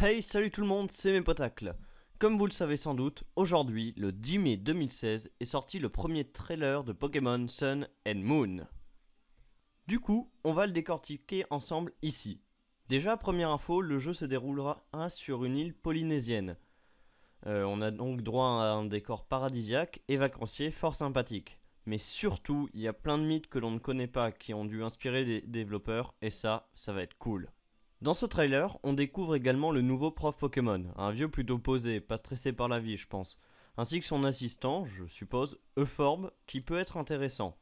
Hey, salut tout le monde, c'est mes potacles. Comme vous le savez sans doute, aujourd'hui, le 10 mai 2016, est sorti le premier trailer de Pokémon Sun and Moon. Du coup, on va le décortiquer ensemble ici. Déjà, première info, le jeu se déroulera sur une île polynésienne. On a donc droit à un décor paradisiaque et vacancier fort sympathique. Mais surtout, il y a plein de mythes que l'on ne connaît pas qui ont dû inspirer les développeurs, et ça va être cool. Dans ce trailer, on découvre également le nouveau prof Pokémon, un vieux plutôt posé, pas stressé par la vie je pense, ainsi que son assistant, je suppose, Euphorbe, qui peut être intéressant.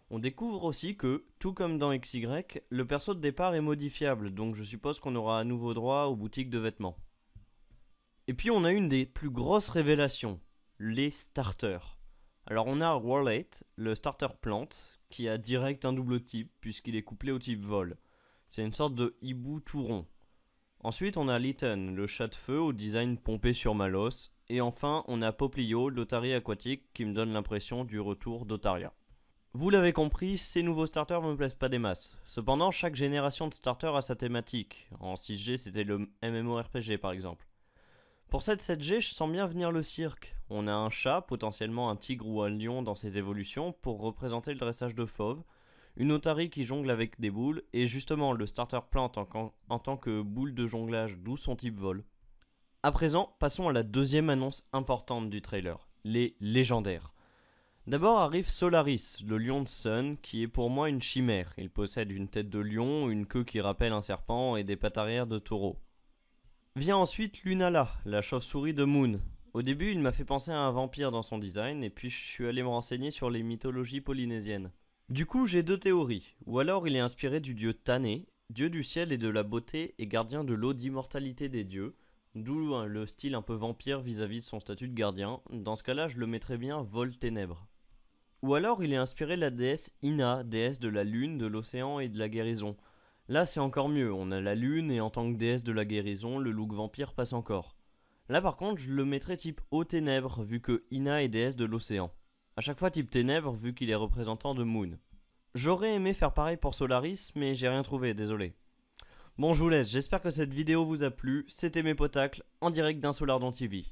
On découvre aussi que, tout comme dans XY, le perso de départ est modifiable, donc je suppose qu'on aura à nouveau droit aux boutiques de vêtements. Et puis on a une des plus grosses révélations, les starters. Alors on a Rowlet, le starter plante, qui a direct un double type, puisqu'il est couplé au type vol. C'est une sorte de hibou tout rond. Ensuite, on a Litten, le chat de feu au design pompé sur Malos. Et enfin, on a Poplio, l'Otarie aquatique, qui me donne l'impression du retour d'Otaria. Vous l'avez compris, ces nouveaux starters me plaisent pas des masses. Cependant, chaque génération de starters a sa thématique. En 6G, c'était le MMORPG par exemple. Pour cette 7G, je sens bien venir le cirque. On a un chat, potentiellement un tigre ou un lion dans ses évolutions, pour représenter le dressage de fauves. Une Otarie qui jongle avec des boules, et justement le starter plante en tant que boule de jonglage, d'où son type vol. A présent, passons à la deuxième annonce importante du trailer, les légendaires. D'abord arrive Solaris, le lion de Sun, qui est pour moi une chimère. Il possède une tête de lion, une queue qui rappelle un serpent et des pattes arrière de taureau. Vient ensuite Lunala, la chauve-souris de Moon. Au début, il m'a fait penser à un vampire dans son design, et puis je suis allé me renseigner sur les mythologies polynésiennes. Du coup, j'ai deux théories. Ou alors il est inspiré du dieu Tané, dieu du ciel et de la beauté et gardien de l'eau d'immortalité des dieux, d'où le style un peu vampire vis-à-vis de son statut de gardien. Dans ce cas-là, je le mettrais bien vol ténèbres. Ou alors il est inspiré de la déesse Ina, déesse de la lune, de l'océan et de la guérison. Là, c'est encore mieux, on a la lune et en tant que déesse de la guérison, le look vampire passe encore. Là par contre, je le mettrais type eau ténèbres, vu que Ina est déesse de l'océan. A chaque fois type ténèbres, vu qu'il est représentant de Moon. J'aurais aimé faire pareil pour Solaris, mais j'ai rien trouvé, désolé. Bon, je vous laisse, j'espère que cette vidéo vous a plu, c'était mes potacles, en direct d'un Solardon TV.